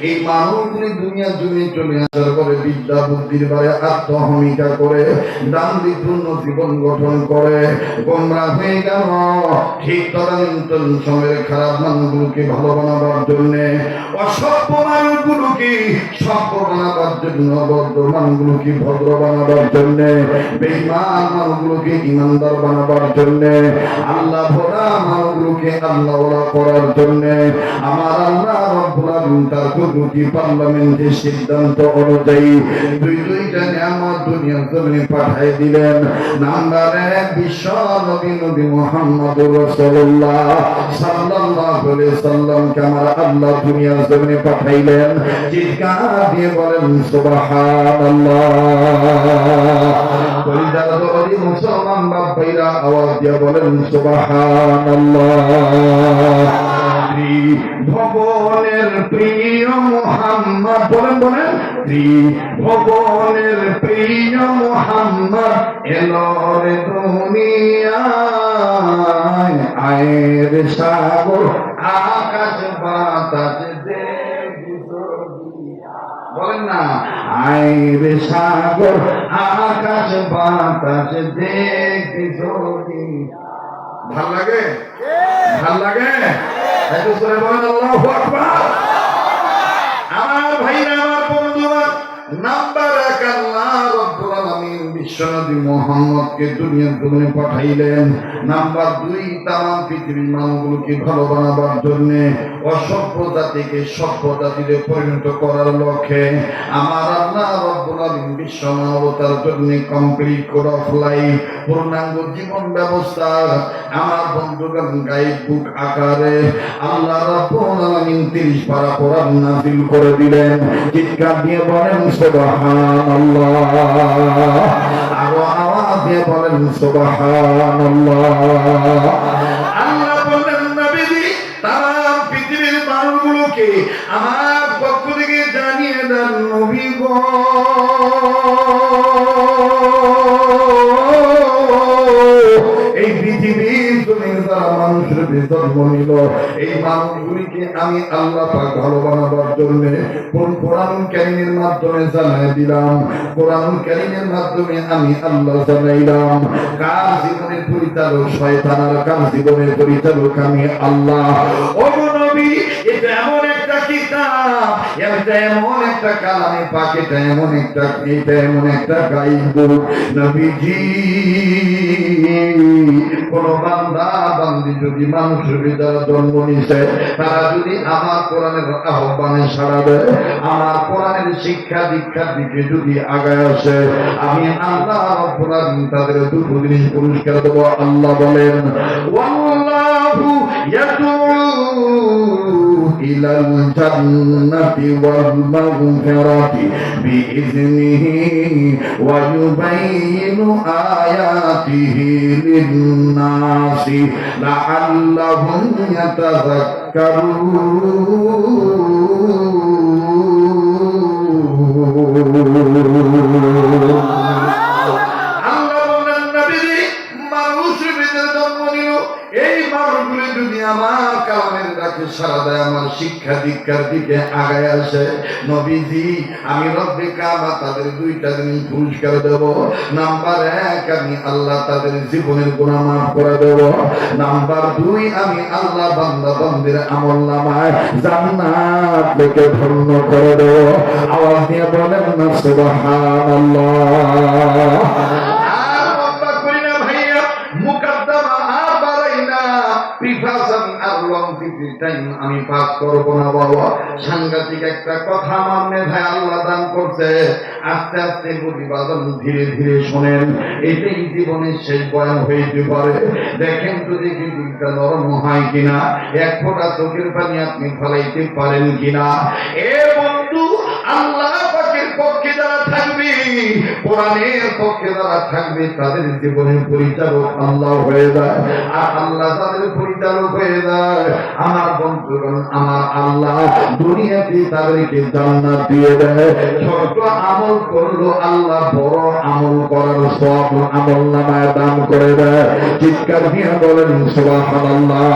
এই মানুষগুলি দুনিয়া জমি চলে আসার পরে বিদ্যা বুদ্ধির বারে আত্মহমিকা করে দাম্ভিকপূর্ণ জীবন গঠন করে গোমরাহ হয়ে গেল। ঠিক তদানীন্তন সময়ের খারাপ মানুষগুলোকে ভালো বানাবার জন্য, অসভ্য মানুষগুলোকে সভ্য বানাবার জন্য, বদ্ধ মানুষগুলোকে ভদ্র বানাবার জন্য, বেঈমান মানুষগুলোকে ইমানদার বানাবার জন্য, আল্লাহ ভোলা মানুষগুলোকে আল্লাহ ওয়ালা করার জন্য আমার আল্লাহ রব্বুল আলামিন তার কুদরতি পার্লামেন্টের সিদ্ধান্ত অনুযায়ী দুইটা নিয়ামত দুনিয়ার জমিনে পাঠিয়ে দিলেন। নাম্বার 1 বিশ্ব নবী মুহাম্মদুর রাসূলুল্লাহ সাল্লাল্লাহু আলাইহি সাল্লামকে আমার আল্লাহ দুনিয়ার জমিনে পাঠাইলেন। চিৎকার দিয়ে বলেন সুবহানাল্লাহ। পরিদার দরি মুসলমান বাবাইরা আওয়াজ দিয়ে বলেন সুবহানাল্লাহ। ভবনের প্রিয় মুহাম্মদ বলেন বলেন ভবনের প্রিয় মুহাম্মদ এলো রে দুনিয়ায়। আয়ের সাগর আকাশ বাতাস বলেন না, আয়ের সাগর আকাশ বাতাস দেখি যদি ভাল লাগে, ভাল লাগে। আল্লাহু আকবার। আমার ভাইরা, আমার বন্ধুরা, নাম্বার 1 আল্লাহ রব্বুল আলামিন বিশ্বনবী মুহাম্মদকে দুনিয়ার জমিনে পাঠাইলেন। নাম্বার 2 তামাম পৃথিবীর মানুষগুলোকে ভালো বানাবার জন্য, অসভ্য জাতিকে সভ্য জাতিতে পরিণত করার লক্ষ্যে আমার আল্লাহ রব্বুল আলামিন বিশ্ব মানবতার জন্য কমপ্লিট কোড অফ লাইফ, পূর্ণাঙ্গ জীবন ব্যবস্থা আমার বন্ধুগণ গাইড বুক আকারে আল্লাহ রব্বুল আলামিন 30 পারা কোরআন নাযিল করে দিলেন। চিৎকার দিয়ে বলেন সুবহানাল্লাহ। আরো আওয়াজ দিয়ে বলেন সুবহানাল্লাহ। আল্লাহ বলেন নবীজি তাম পৃথিবীর মানুষগুলোকে আমার পক্ষ থেকে জানিয়ে দেন নবী গো, এই পৃথিবীর জমিনে যারা মানুষের জন্ম নিল, এই মানুষগুলিকে আমি আল্লাহ পাক ভালো বানাবার জন্য কোরআন কারীমের মাধ্যমে জানাই দিলাম। কোরআন কারীমের মাধ্যমে আমি আল্লাহ জানাইলাম কার জীবনের পরিচালক শয়তান আর কার জীবনের পরিচালক আমি আল্লাহ। ও নবী, এটা এমন একটা কিতাব, এটা এমন একটা কালামে পাক, এটা এমন একটা গাইড বুক। নবীজি কোন বান্দা বান্দি যদি মানুষের ভিতরে জন্ম নিছে, তারা যদি আমার কোরআনের আহ্বানে সাড়া দেয়, আমার কোরআনের শিক্ষা দীক্ষার দিকে যদি আগায় আসে, আমি আল্লাহ রব্বুল আলামিন তাদের দুটো জিনিস পুরস্কার দেব। আল্লাহ বলেন ওয়াল্লাহু ইয়াদউ ইলাল জান্নাতি ওয়াল মাগফিরাতি বিইذনিহি ওয়া ইউবাইয়িনু আয়াতিহি লিন-নাসি লাআল্লাহুম ইয়াতাযাক্কারুন। আল্লাহ বলেন নবীজি মানুষের ভিতরে জন্ম নিল, এই মানুষগুলি যদি আমার কালামের ডাকে সাড়া দেয়, আমার শিক্ষা দীক্ষার দিকে আগায় আসে, নবীজি আমি রব্বে কাবা তাদের দুইটা জিনিস পুরস্কার দেব। নাম্বার 1 আমি আল্লাহ তাদের জীবনের গুনাহ মাফ করে দেব। নাম্বার 2 আমি আল্লাহ বান্দা বান্দির আমলনামায় জান্নাত লিখে ধন্য করে দেব। আওয়াজ দিয়ে বলেন না সুবহানাল্লাহ। আমি পাস করবো না বাবা। সাংঘাতিক একটা কথা আমার মেধায় আল্লাহ দান করছে। আস্তে আস্তে প্রতিবাদন ধীরে ধীরে শোনেন, এটাই জীবনের শেষ বয়ান হইতে পারে। দেখেন তো দেখি দিকটা নরম হয় কিনা, এক ফোঁটা চোখের পানি আপনি ফেলাইতে পারেন কিনা। এ বন্ধু, আল্লাহ পাকের পক্ষে যারা থাকবে, কোরআনের পক্ষে যারা থাকবে, তাদের জীবনের পরিচালক আল্লাহ হয়ে যায়। আর আল্লাহ তাদের পরিচালক হয়ে যায়, আমার বন্ধুগণ আমার আল্লাহ দুনিয়াতে তাদেরকে জান্নাত দিয়ে দেয়। ছোট আমল করলো আল্লাহ বড় আমল করার সব আমল নামায় দান করে দেয়। চিৎকার দিয়ে বলেন সুবহানাল্লাহ।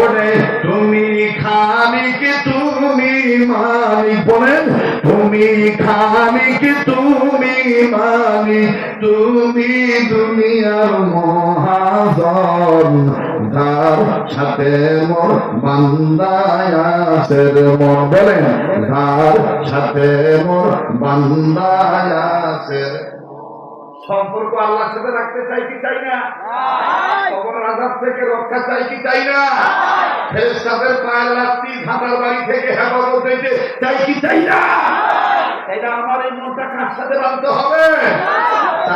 ওরে তুমি খানিক তুমি মালিক, বলেন তুমি খালিক, তুমি মালিক, তুমি দুনিয়ার মহাজন, যার সাথে মোর বান্দায় আছে মন, বলেন যার সাথে মোর বান্দায় আছে। সম্পর্ক আল্লাহর সাথে রাখতে চাই কি চাই না? কবরের আযাব থেকে রক্ষা চাই কি চাই না? ফেরেশতাদের পায়ের লাথি ধাঁধার বাড়ি থেকে হেফাজত হইতে চাই কি চাই না? এটা আমার এই মনটা কার সাথে বাঁধতে হবে?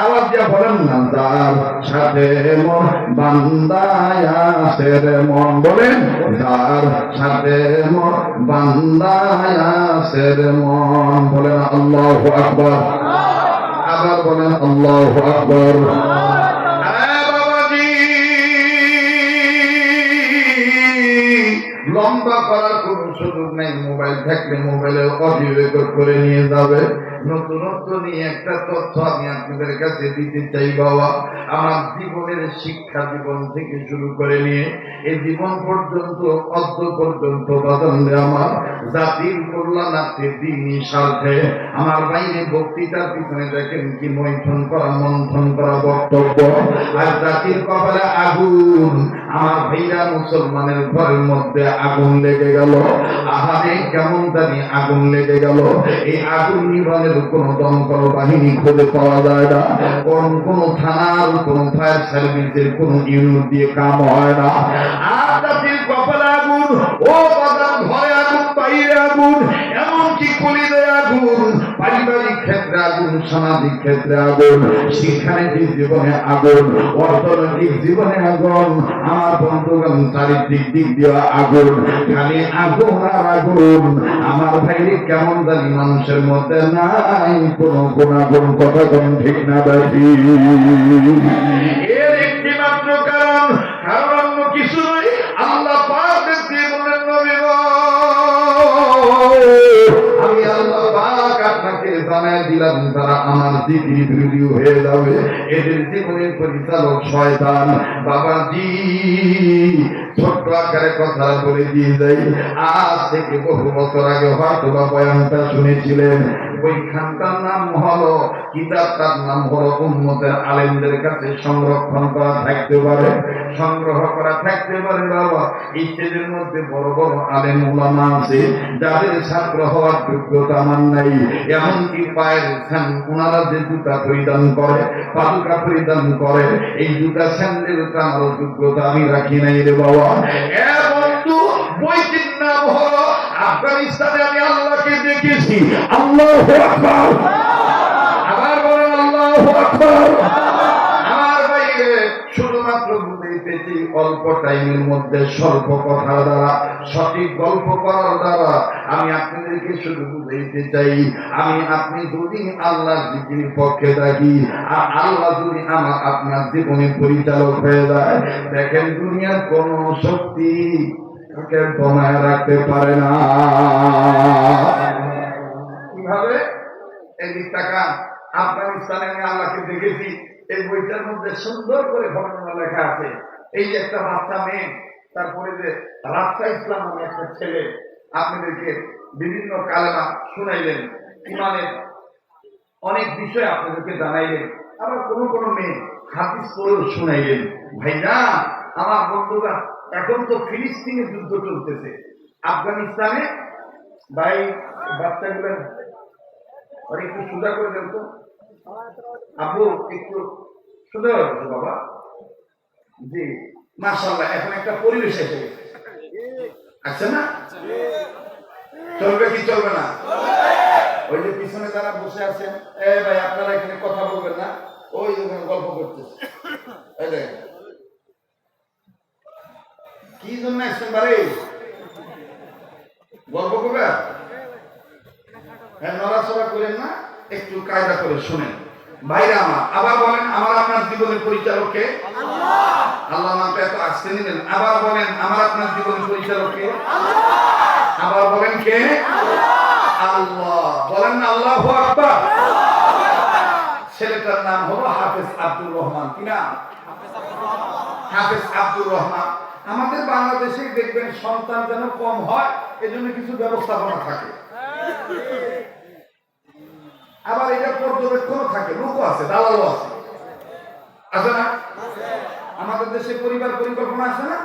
আওয়াজ দিয়ে বলেন না, যার সাথে মোর বান্দায় আছে মন, বলেন যার সাথে মোর বান্দায় আছে মন, বলেন আল্লাহু আকবার। আবার বলেন আল্লাহু আকবার। বাবাজি, লম্বা করার কোন সুযোগ নেই। মোবাইল থাকলে মোবাইলে অডিও রেকর্ড করে নিয়ে যাবে। নতুনত্ব নিয়ে একটা তথ্য আমি আপনাদের কাছে দিতে চাই। বাবা, আমার জীবনের শিক্ষা জীবন থেকে শুরু করে নিয়ে এই জীবন পর্যন্ত অদ্য পর্যন্ত বাদন্দে আমার জাতির কল্যাণার্থে দিনই স্বার্থে আমার বাইরে বক্তৃতার পিছনে দেখেন কি মন্থন করা বক্তব্য। আর জাতির কপালে আগুন, আমার ভাইরা মুসলমানের ঘরের মধ্যে আগুন লেগে গেল। আহারে কেমন জানি আগুন লেগে গেল। এই আগুন নিবানের কোন দমকল বাহিনী খুঁজে পাওয়া যায় না, কোন থানার কোন ফায়ার সার্ভিসের কোন ইউনিট দিয়ে কাম হয় না। আর জাতির কপালে আগুন, ও বাদাম ঘরে আগুন, বাইরে আগুন, এমনকি কলিজায় আগুন, পারিবারিক ক্ষেত্রে আগুন, সামাজিক ক্ষেত্রে আগুন, শিক্ষানীতির জীবনে আগুন, অর্থনৈতিক জীবনে আগুন। আমার বন্ধুগণ, চারিদিক দিক দিয়ে আগুন, খালি আগুন আর আগুন। আমার ভাইরে কেমন জানি মানুষের মধ্যে নাই কোন গুণাগুণ, কথা কোন ঠিক না বাকি। এর একটি মাত্র কারণ, অন্য কিছু নয়। আল্লাহ পাক জীবনের নবী, আমি আল্লাহ পাক আপনাকে জানাই দিলাম, যারা আমার জিকির বিরোধী হয়ে যাবে এদের জীবনের পরিচালক শয়তান। বাবাজি, ছোট্ট আকারে কথা বলে দিয়ে যাই, আজ থেকে বহু বছর আগে হয়তো বা বয়ানটা শুনেছিলেন। ওইখানটার নাম হলো, কিতাবটার নাম হলো উম্মতের আলেমদের কাছে সংরক্ষণ করা থাকতে পারে, সংগ্রহ করা থাকতে পারে। বাবা, এই স্টেজের মধ্যে বড় বড় আলেম উলামা আছে যাদের ছাত্র হওয়ার যোগ্যতা আমার নাই। এমনকি পায়ের ওনারা যে জুতা পরিধান করে, পাদুকা পরিধান করে, এই জুতা স্যান্ডেলটা আমার যোগ্যতা আমি রাখি নাই রে বাবা। বন্ধু, বইটির নাম হলো আফগানিস্তানে আমি আল্লাহকে দেখেছি। আল্লাহু আকবার। আবার বলেন আল্লাহু আকবার। আমার বাইরে শুধুমাত্র বুঝাইতেছি অল্প টাইমের মধ্যে স্বল্প কথার দ্বারা, সঠিক গল্প করার দ্বারা আমি আপনাদেরকে শুধু বুঝাইতে চাই, আপনি যদি আল্লাহ জিকির পক্ষে থাকি আর আল্লাহ যদি আমার আপনার জীবনে পরিচালক হয়ে যায়, দেখেন দুনিয়ার কোন শক্তি তাকে দমায় রাখতে পারে না। কিভাবে? এই টাকা আফগানিস্তানে আমি আল্লাহকে দেখেছি, এই বইটার মধ্যে সুন্দর করে ঘটনা লেখা আছে। এই যে একটা বাচ্চা মেয়ে, তারপরে যে রাস্তা ইসলাম নামে একটা ছেলে আপনাদেরকে বিভিন্ন কালেমা শুনাইলেন, ইমানের অনেক বিষয় আপনাদেরকে জানাইলেন, আবার কোন মেয়ে হাদিস পড়েও শুনাইলেন। ভাইরা আমার বন্ধুরা, এখন তো ফিলিস্তিনে যুদ্ধ চলতেছে, আফগানিস্তানে। ভাই বাচ্চাগুলো একটু সুদা করে দেন তো, আপু একটু সুদা হচ্ছে বাবা। জি মাশাআল্লাহ, এখন একটা পরিবেশ এসে গেছে, আছে না? চলবে কি চলবে না? ওই যে পিছনে যারা বসে আছেন, ভাই আপনারা এখানে কথা বলবেন না, ওই ওখানে গল্প করতেছে। কি জন্য আসছেন বাড়ি? গল্প করবে? হ্যাঁ, নড়াচড়া করেন না, একটু কায়দা করে শুনেন। ভাইরা আমার, আবার বলেন আমার আপনার জীবনের পরিচালক কে? আল্লাহ নামটা এত আসতে নিলেন। আবার বলেন আমার আপনার জীবনের পরিচালক কে? আবার বলেন কে? আল্লাহ। বলেন না আল্লাহু আকবার। ছেলেটার নাম হলো হাফেজ আব্দুর রহমান। কি নাম? হাফেজ আব্দুর রহমান। আমাদের বাংলাদেশে দেখবেন সন্তান যেন কম হয়, এই জন্য কিছু ব্যবস্থাপনা থাকে, আবার এটা পর্যবেক্ষণও থাকে, লোকও আছে, দালালও আছে, আছে না? আমাদের দেশে পরিবার পরিকল্পনা আছে না?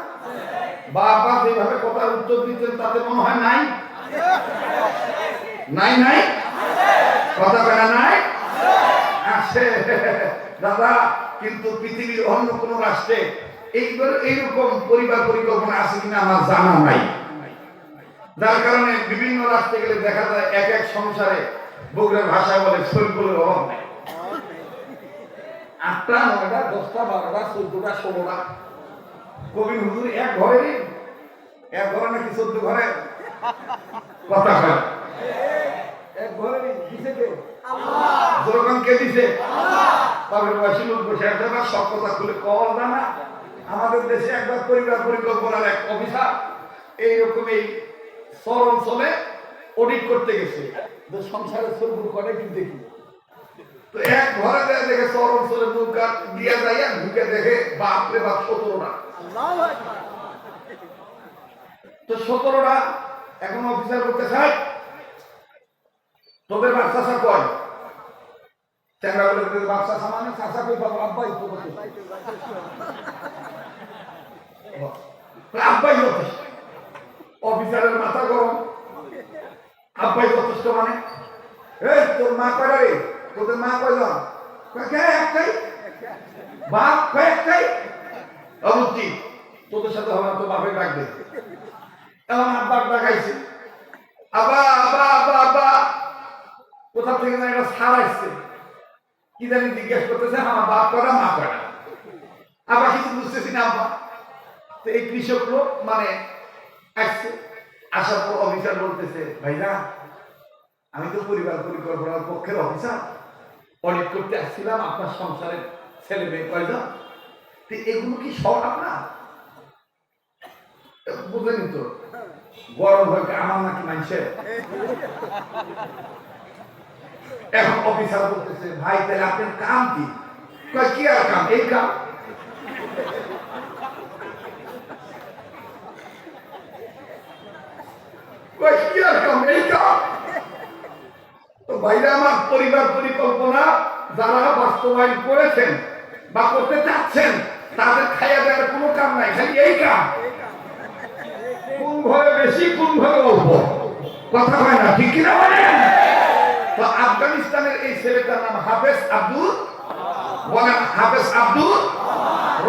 বাবা যেভাবে কথার উত্তর দিচ্ছেন তাতে মনে হয় নাই নাই নাই কথা কেনা নাই আছে দাদা। কিন্তু পৃথিবীর অন্য কোন রাষ্ট্রে এইরকম পরিবার পরিকল্পনা আছে কিনা আমার জানা নাই। যার কারণে বিভিন্ন রাষ্ট্রে গেলে দেখা যায় এক এক সংসারে বগুড়ার ভাষা বলে শৈলকুলের অভাব নেই। 8টা 9টা 10টা 12টা 14টা 16টা কবি হুজুর এক ঘরে নাকি 14 ঘরে কথা হয়। এক ঘরে দিছে কে? আল্লাহ। জোরকান কে দিছে? আল্লাহ। তবে বয়সী লোক বসে আছে না, সব কথা খুলে কল না। আমাদের দেশে একবার পরিবার পরিকল্পনার এক অফিসার এইরকম এই শহর অঞ্চলে অডিট করতে গেছে, সংসারের সরবুর করে কি দেখি, তো এক ঘরে দেখে শহর অঞ্চলে নৌকা দিয়া যাইয়া ঢুকে দেখে বাপরে বাপ 17টা। তো 17টা এখন অফিসার করতে চাই, তোদের বাচ্চা চা কয়? চ্যাংরা বলে বাচ্চা সামান্য চাষা কই পাবো? আব্বাই তো আব্বাই যথেষ্ট। অফিসারের মাথা গরম, আব্বাই যথেষ্ট মানে এই তোর মা কয় রে? তোদের মা কয়জন? একটাই। বাপ কয়েকটাই। অবুদ্ধি তোদের সাথে হবে না, তো বাপের ডাক দে। এমন আব্বা ডাকাইছে, আব্বা আব্বা আব্বা আব্বা। কোথা থেকে না এটা সার আসছে, কি জানি জিজ্ঞেস করতেছে, আমার বাপ কয়টা মা কয়টা। আবার কিছু বুঝতেছি না আব্বা। তো এই কৃষক লোক মানে আসছে, আসার পর অফিসার বলতেছে, ভাইরা আমি তো পরিবার পরিকল্পনার পক্ষের অফিসার, অডিট করতে আসছিলাম আপনার সংসারের ছেলে মেয়ে কয়জন, তো এগুলো কি সব আপনার? বুঝলেন তো গরম হয়ে আমার নাকি মানুষের। এখন অফিসার বলতেছে, ভাই তাহলে আপনার কাম কি? কি আর কাম? এই কাম। কি আর কাম? এই কাম। তো ভাইরা আমার পরিবার পরিকল্পনা যারা বাস্তবায়ন করেছেন বা করতে চাচ্ছেন তাদের খাইয়া দেওয়ার কোনো কাম নাই, খালি এই কাম। কোন ঘরে বেশি কোন ঘরে অল্প, কথা হয় না, ঠিক কিনা বলেন? তো আফগানিস্তানের এই ছেলেটার নাম হাফেজ আব্দুল, বলেন হাফেজ আব্দুল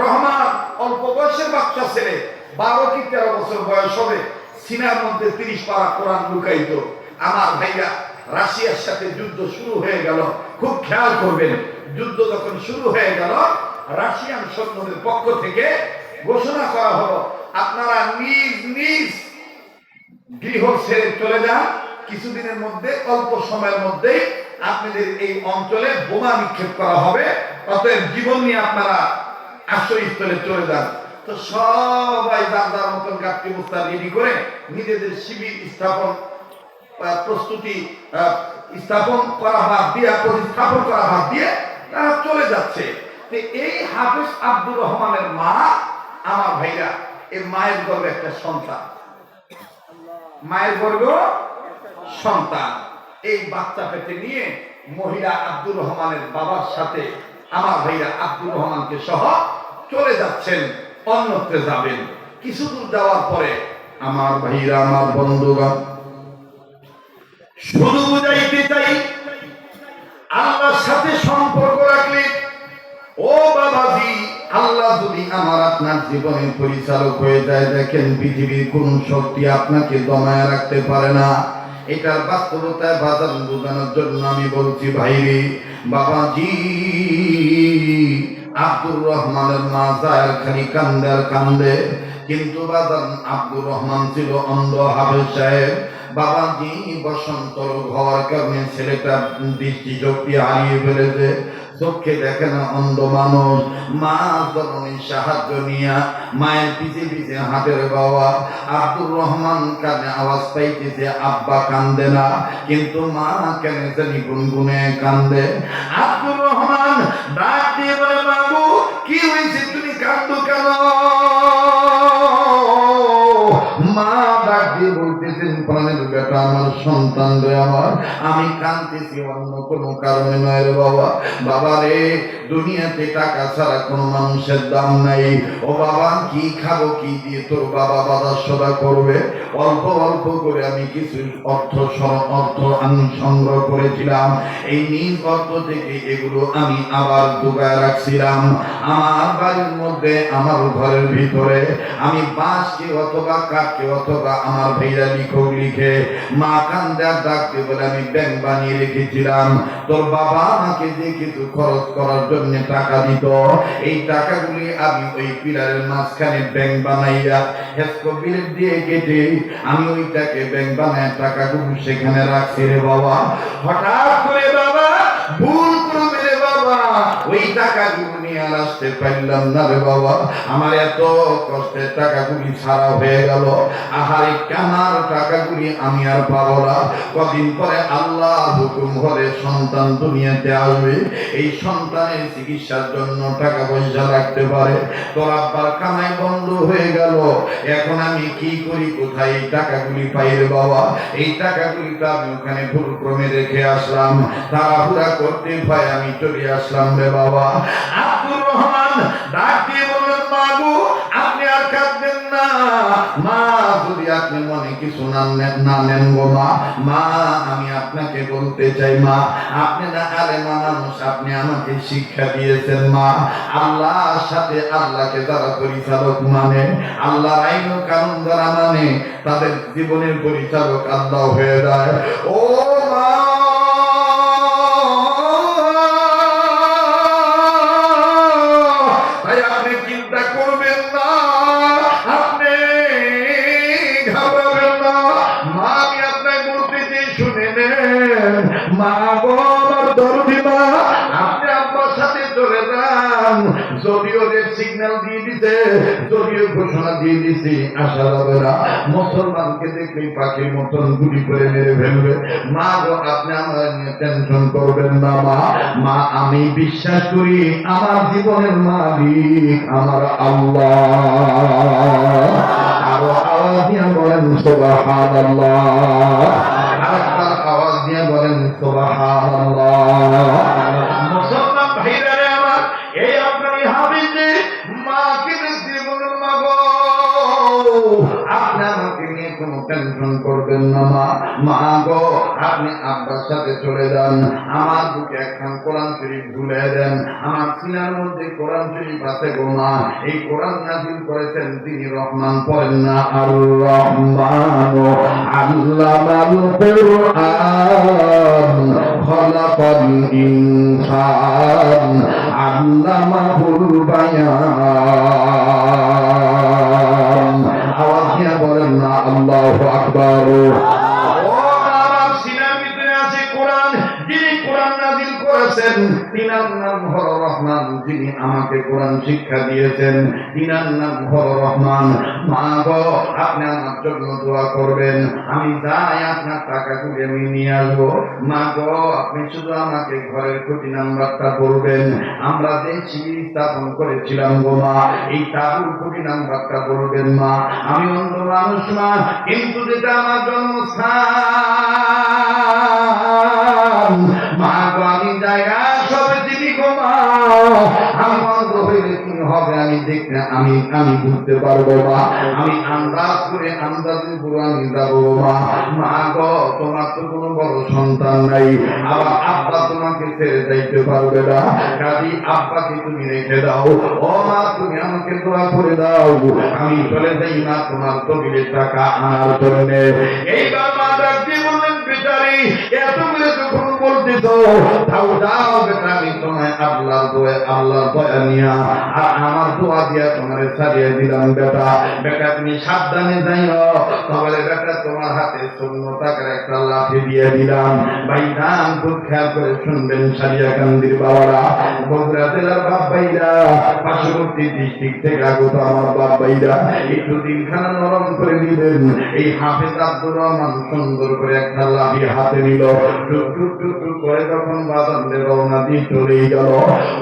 রহমান। অল্প বয়সের বাচ্চা ছেলে, 12 কি 13 বছর বয়স হবে, সিনার মধ্যে 30 পারা কোরআন লুকাইত। আমার ভাইরা রাশিয়ার সাথে যুদ্ধ শুরু হয়ে গেল, খুব খেয়াল করবেন, যুদ্ধ যখন শুরু হয়ে গেল রাশিয়ান সৈন্যদের পক্ষ থেকে ঘোষণা করা হলো, আপনারা নিজ নিজ গৃহ ছেড়ে চলে যান, কিছুদিনের মধ্যে অল্প সময়ের মধ্যেই আপনাদের এই অঞ্চলে বোমা নিক্ষেপ করা হবে, অতএব জীবন নিয়ে আপনারা আশ্রয়স্থলে চলে যান। তো সবাই যার মতন গাছটি বস্তা রেডি করে নিজেদের শিবির স্থাপন প্রস্তুতি স্থাপন করা বাদ দিয়ে প্রতিস্থাপন করা বাদ দিয়ে তারা চলে যাচ্ছে। এই হাফেজ আব্দুর রহমানের মা, আমার ভাইরা, এই মায়ের গর্বে একটা সন্তান, মায়ের গর্বে সন্তান, এই বাচ্চা পেটে নিয়ে মহিলা আব্দুর রহমানের বাবার সাথে আমার ভাইরা আব্দুর রহমানকে সহ চলে যাচ্ছেন, অন্যত্রে যাবেন। কিছু দূর যাওয়ার পরে আমার ভাইরা, আমার বন্ধুগণ, শুধু বুঝাইতে চাই আল্লাহর সাথে সম্পর্ক রাখলে, ও বাবাজি, আল্লাহ যদি আমার আপনার জীবনের পরিচালক হয়ে যায়, দেখেন পৃথিবীর কোন শক্তি আপনাকে দমায় রাখতে পারে না। এটার বাস্তবতায় বাজার বোঝানোর জন্য আমি বলছি, ভাইরে বাবাজি, আব্দুর রহমানের মা যায় খালি কান্দে আর কান্দে, কিন্তু বাজার আব্দুর রহমান ছিল অন্ধ হাফেজ সাহেব। বাবাজি বসন্তর হওয়ার কারণে ছেলেটা দৃষ্টিশক্তি হারিয়ে ফেলেছে, চোখে দেখে না, অন্ধ মানুষ। মা জননীর সাহায্য নিয়া মায়ের পিছে পিছে হাটের বাবা আব্দুর রহমান কানে আওয়াজ পাইতেছে, আব্বা কান্দে না, কিন্তু মা কেন জানি গুনগুনে কান্দে। আব্দুর রহমান ডাক দিয়ে বলে, বাবু কি হয়েছে, তুমি কান্দো কেন? মা ডাক দিয়ে বলতেছেন, বেটা আমার, সন্তান রে আমার, আমি কাঁদতেছি অন্য কোনো কারণে নয় রে বাবা। বাবা রে, দুনিয়াতে টাকা ছাড়া কোনো মানুষের দাম নাই। ও বাবা, কি খাবো, কি দিয়ে তোর বাবা বাজার সদা করবে? অল্প অল্প করে আমি কিছু অর্থ আমি সংগ্রহ করেছিলাম। এই নিজ অর্থ থেকে এগুলো আমি আবার ডুবায় রাখছিলাম আমার বাড়ির মধ্যে, আমার ঘরের ভিতরে। আমি বাঁশকে অথবা কাঠকে অথবা আমার ভাইরা লিখে মা কান্দার ডাকতে বলে আমি ব্যাংক বানিয়ে রেখেছিলাম। তোর বাবা আমাকে দিয়ে কিছু খরচ করার জন্য টাকা দিত। এই টাকাগুলি আমি ওই পিলারের মাঝখানে ব্যাংক বানাইয়া হেসকো বিলেট দিয়ে কেটে আমি ওইটাকে ব্যাংক বানায় টাকাগুলো সেখানে রাখছি রে বাবা। হঠাৎ করে বাবা ভুল করবে রে বাবা, ওই টাকাগুলো নিয়ে আর আসতে পারলাম না রে বাবা। আমার এত কষ্টের টাকাগুলি ছাড়া হয়ে গেল। আহারে, কানার টাকাগুলি আমি আর পাবো না। কদিন পরে আল্লাহ হুকুম হলে সন্তান দুনিয়াতে আসবে। এই সন্তানের চিকিৎসার জন্য টাকা পয়সা রাখতে পারে। তোর আব্বার কামাই বন্ধ হয়ে গেল। এখন আমি কি করি, কোথায় এই টাকাগুলি পাই রে বাবা? এই টাকাগুলি তো আমি ওখানে ভুলক্রমে রেখে আসলাম। তাড়াহুড়া করতে ভয় আমি চলে আসলাম রে বাবা। আব্দুর রহমান ডাক দিয়ে বললেন, মা গো, আপনি আর কাঁদবেন না। মা, যদি আপনি মনে কিছু না নেন গো মা, মা আমি আপনাকে বলতে চাই মা, আপনি না আলেমা মানুষ, আপনি আমাকে শিক্ষা দিয়েছেন মা। আল্লাহর সাথে আল্লাহকে যারা পরিচালক মানে, আল্লাহর আইন ও কানুন যারা মানে, তাদের জীবনের পরিচালক আল্লাহ হয়ে যায়। ও মা, তাই আপনি চিন্তা করবেন না, আপনি ঘাবড়াবেন না। মা, আমি আপনাকে বলতে চাই, শুনে নেন। মা গো, আমার দরদি মা, আপনি আব্বার সাথে চলে যান। যদিও রেড সিগন্যাল দিয়ে দিতে, যদিও ঘোষণা দিয়ে দিছি, আসা যাবে না। মুসলমানকে দেখলে পাখির মতন গুলি করে মেরে ফেলবে। মা গো, আপনি আমার নিয়ে টেনশন করবেন না মা। মা, আমি বিশ্বাস করি আমার জীবনের মালিক আমার আল্লাহ। আরো আওয়াজ দিয়ে বলেন সুবহানাল্লাহ। আরেকবার আওয়াজ দিয়ে বলেন সুবহানাল্লাহ। মুসলমান ভাইরা রে আমার, এই আপনার হাবিবে মাকে দিয়ে বলেন, মা গো, আপনি আমাকে নিয়ে কোনো টেনশন করবেন না মা। মা গো, আপনি আব্বার সাথে চলে যান। আমার বুকে একখান কোরআন শরীফ ঝুলে দেন। আমার সিনার মধ্যে কোরআন শরীফ আছে গো মা। এই কোরআন নাযিল করেছেন তিনি রহমান, পড়েন না আর রহমান আল্লামাল কুরআন খলাকাল ইনসান আল্লামাহুল বায়ান। আওয়াজ দিয়ে বলেন না আল্লাহু আকবার। তিনার নাম হলো রহমান, যিনি আমাকে কোরআন শিক্ষা দিয়েছেন, তিনার নাম হলো রহমান। মা গো, আপনি আমার জন্য দোয়া করবেন। আমি যাই আপনার টাকাগুলি আমি নিয়ে আসবো। মা গো, আপনি শুধু আমাকে ঘরের খুঁটি নাম্বারটা বলবেন। আমরা যে শিবির স্থাপন করেছিলাম গো মা, এই তাবুর খুঁটি নাম্বারটা বলবেন মা। আমি অন্ধ মানুষ মা, কিন্তু যেটা আমার জন্মস্থান মা গো, আমি জায়গা সব চিনি গো মা। আমি অন্ধ হইলে কি হবে আমি দেখতে, আমি বুঝতে পারবো মা। আমি আন্দাজ করে আন্দাজের পুরো আমি যাবো মা। মা গো, তোমার তো কোনো বড় সন্তান নাই, আবার আব্বা তোমাকে ছেড়ে যাইতে পারবে না। কাজী আব্বাকে তুমি রেখে দাও। ও মা, তুমি আমাকে দোয়া করে দাও, আমি চলে যাই না তোমার তবিলের টাকা আনার জন্য। এইবার মা ডাক দিয়ে বললেন, বেচারি এত করে যখন বলতেছ, যাও যাও বেটা, আমি তোমায় আল্লাহর দয়া নিয়া আর আমার দোয়া দিয়া তোমার ছাড়িয়ে দিলাম বেটা। বেটা তুমি সাবধানে যাইও। তাহলে বেটা তোমার হাতে ১৪ টাকার একটা লাঠি দিয়ে দিলাম। ভাই দান খুব খেয়াল করে শুনবেন সারিয়াকান্দির বাবারা, বগুড়া জেলার বাপ ভাইরা, পার্শ্ববর্তী ডিস্ট্রিক্ট থেকে আগত আমার বাপ ভাইরা, একটু দিনখানা নরম করে দিবেন। এই হাফেজ আব্দুর রহমান সুন্দর করে একটা লাঠি হাতে নিল। টুক টুক টুক টুক করে যখন বাজারে রওনা দিয়ে চলেই গেল,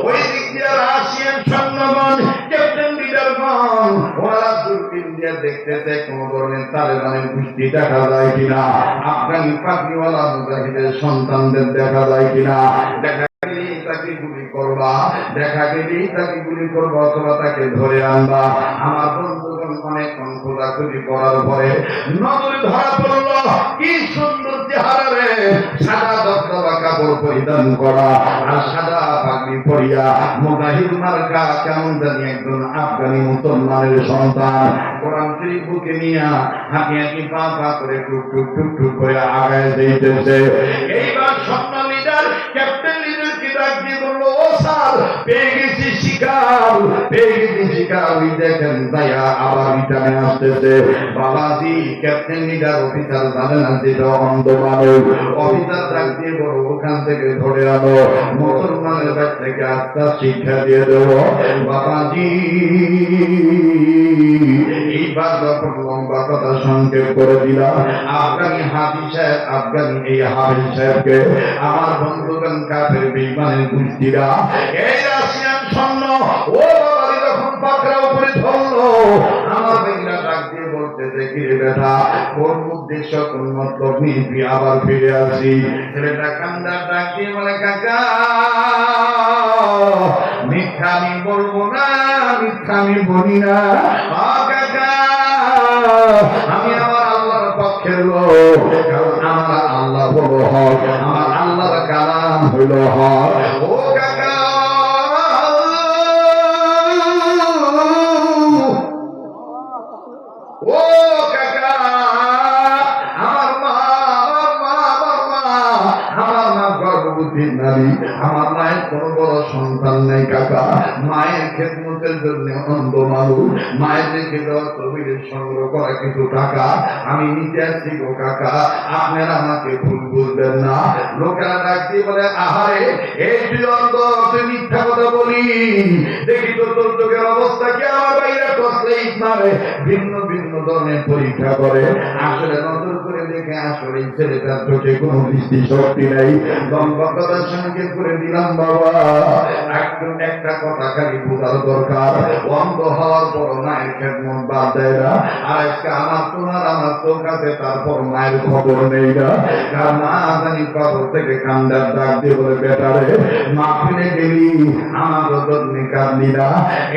ওই দিক দিয়ে রাশিয়ান সৈন্যগণ, ক্যাপ্টেন লিডারগণ, ওরা দূরবীন দিয়ে দিয়ে দেখতেছে কোন ধরনের তালেবানের গোষ্ঠী দেখা যায় কিনা, আফগানি পাগড়িওয়ালা মুজাহিদের সন্তানদের দেখা যায় কিনা। দেখা গেলেই তাকে গুলি করবা, দেখা গেলেই তাকে গুলি করবা অথবা তাকে ধরে আনবা। আমার বন্ধুগণ অনেকক্ষণ খোঁজাখুঁজি করার পরে নজরে ধরা পড়ল কি সুন্দর চেহারা রে, সাদা দবদবা কাপড় পরিধান করা আর সাদা পাগড়ি পরিয়া মুজাহিদ মার্কা কেমন জানি একজন আফগানি মুসলমানের সন্তান কোরআন শরীফ বুকে নিয়া হাঁটি হাঁটি পা পা করে টুক টুক টুক টুক করে আগায় যাইতেছে। এইবার স্বপ্ন লিডার ক্যাপ্টেন লিডার কি ডাক দিয়ে বললো, ও স্যার পেয়ে গেছি শিকার, পেয়ে গেছি শিকার। ওই দেখেন তাইয়া আবার রিটার্নে আসতেছে। বাবাজি ক্যাপ্টেন লিডার অফিসার জানে না যেটা অন্ধ মানুষ। অফিসার ডাক দিয়ে বলো ওখান থেকে ধরে আনো, মুসলমানের বাচ্চাকে আস্থা শিক্ষা দিয়ে দেবো। বাবাজি এইবার যখন লম্বা কথা সংক্ষেপ করে দিলাম, আফগানি হাজি সাহেব, আফগানি এই হাফিজ সাহেবকে আমার বন্ধুগণ কাফের বেঈমানের গোষ্ঠীরা এই রাশিয়ান সৈন্য ও বাবারি যখন পাকড়াও করে ধরলো, আমার বেঈমানরা ডাক দিয়ে বলতেছে কি রে বেটা, কোন উদ্দেশ্য কোন মতলব নিয়ে তুই আবার ফিরে আসি? ছেলেটা কান্দার ডাক দিয়ে বলে, কাকা মিথ্যা আমি বলবো না, মিথ্যা আমি বলি না। কাকা আমি আমার আল্লাহর পক্ষের লোক, কারণ আমার আল্লাহ হলো হক, আমার আল্লাহর কালাম হলো হক। ও কাকা ও কাকা আমার মা, আমার মা গর্ভবতী নারী, আমার মায়ের কোনো বড় সন্তান নেই কাকা। মায়ের খেদমতের জন্য অন্ধ মানুষ, মায়ের রেখে দেওয়া তহবিলের সংগ্রহ করা কিছু টাকা আমি নিতে আসছি গো কাকা, আপনারা আমাকে ভুল বুঝবেন না। লোকেরা ডাক দিয়ে বলে, আহারে এই তুই অন্ধ, তুই মিথ্যা কথা বলি, দেখি তো তোর চোখের অবস্থা কি। আমার বাইরে টসলে মারে, ভিন্ন ভিন্ন ধরনের পরীক্ষা করে, আসলে নজর করে দেখে আসলে এই ছেলেটার চোখে কোনো দৃষ্টি শক্তি নেই। লম্বা কথা সংক্ষেপ করে দিলাম বাবা, একদম একটা কথা খালি বোঝার দরকার, অন্ধ হওয়ার পর মায়ের খেদমত বাদ দেয় না। আর আজকে আমার তোমার আমার চোখ আছে, তারপর মায়ের খবর নেই না। কার মা জানি কবর থেকে কান্দার ডাক দিয়ে বলে, বেটারে মা ফিরে গেলি আমার জন্যে কান্দি না।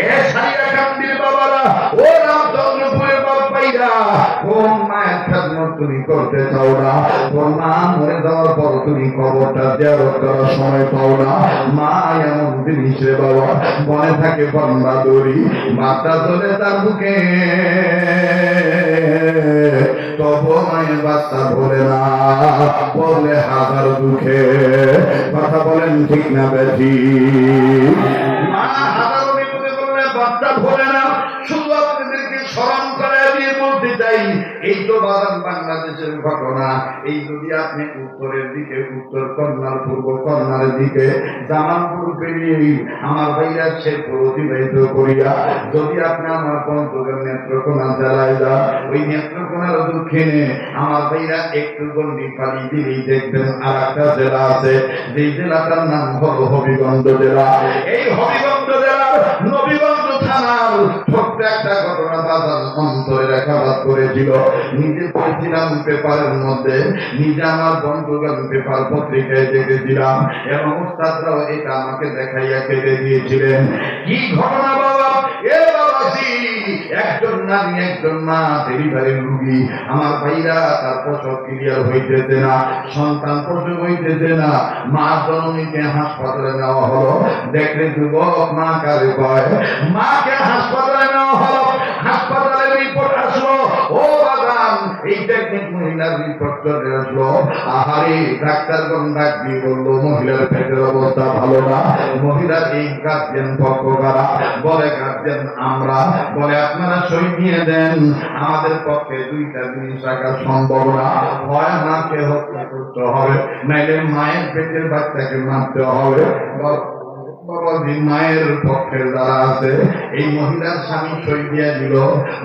এ সাইয়া কান্দির বাবারা, ও রামচন্দ্রপুরের বাপ্পাইরা, কোন মায়ের খেদমত তুমি করতে চাও না? কোন মা মরে যাওয়ার পর তুমি কবরটা জিয়ারত করার সময় পাও না? মা এমন জিনিস রে বাবা, মনে থাকে বন্দা দড়ি, বাচ্চা চলে তার বুকে, তবু মায়ের বাচ্চা ভরে না, বলে হাজার দুঃখে। কথা বলেন ঠিক না বেশি? মা হাজার বিপদে বললে বাচ্চা ভরে না। শুধু আপনাদেরকে স্মরণ করে দিয়ে বলতে চাই, এই তো বাংলাদেশের ঘটনা। এই যদি আপনি উত্তরের দিকে, উত্তর কন্যার, পূর্ব কন্যার দিকে জামালপুর পেরিয়ে আমার ভাইরা শেরপুর অতিবাহিত করিয়া যদি আপনি আমার পঞ্চগড় নেত্রকোনা জেলায় যান, ওই নেত্রকোনার দক্ষিণে আমার ভাইরা একটু গন্ডি পাড়ি দিলেই দেখবেন আর একটা জেলা আছে, যে জেলাটার নাম হলো হবিগঞ্জ জেলা। এই হবিগঞ্জ জেলার নবীগঞ্জ থানার ছোট্ট একটা ঘটনা বাজার অন্তরে রেখাপাত করেছিল। নিজে পড়েছিলাম পেপারের মধ্যে, নিজে আমার বন্ধুগণ পেপার পত্রিকায় দেখেছিলাম, এবং উস্তাদরাও এটা আমাকে দেখাইয়া কেটে দিয়েছিলেন। কি ঘটনা বাবা? এ বাবাজি, একজন নারী, একজন মা ডেলিভারির রুগী, আমার ভাইরা তার প্রসব ক্লিয়ার হইতেছে না, সন্তান প্রসব হইতেছে না, মা জননীকে হাসপাতালে নেওয়া হলো। দেখলে যুবক মা কারে কয়, মাকে হাসপাতালে নেওয়া হলো। হাসপাতালের রিপোর্ট আসলো, ও বাগান এই টেকনিক মহিলার রিপোর্ট চলে আসলো। আহারে ডাক্তারগণ ডাক দিয়ে বললো, মহিলার পেটের অবস্থা ভালো না। মহিলার এই গার্জেন পক্ষ কারা? বলে গার্জেন আমরা। বলে আপনারা সই নিয়ে দেন, আমাদের পক্ষে দুইটা জিনিস রাখা সম্ভব না, হয় মাকে হত্যা করতে হবে, নাইলে মায়ের পেটের বাচ্চাকে মারতে হবে। মায়ের পক্ষের যারা আছে, এই মহিলার স্বামী সই দিয়ে দিল,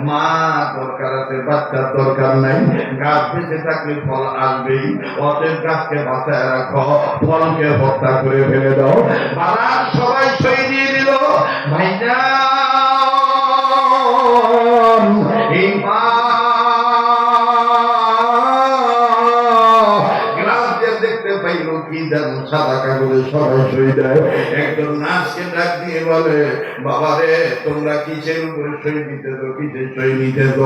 মা দরকার আছে, বাচ্চার দরকার নাই, গাছ বেঁচে থাকলে ফল আসবেই, অতএব গাছকে বাঁচায় রাখো, ফলকে হত্যা করে ফেলে দাও। বাবার সবাই সই দিয়ে দিল। ভাইজান এই কি দেন সাদা কাগজে সবাই সই দেয়। একজন নার্সকে ডাক দিয়ে বলে, বাবা রে তোমরা কিসের উপরে সই দিতেছ, কিসের সই নিতেছ,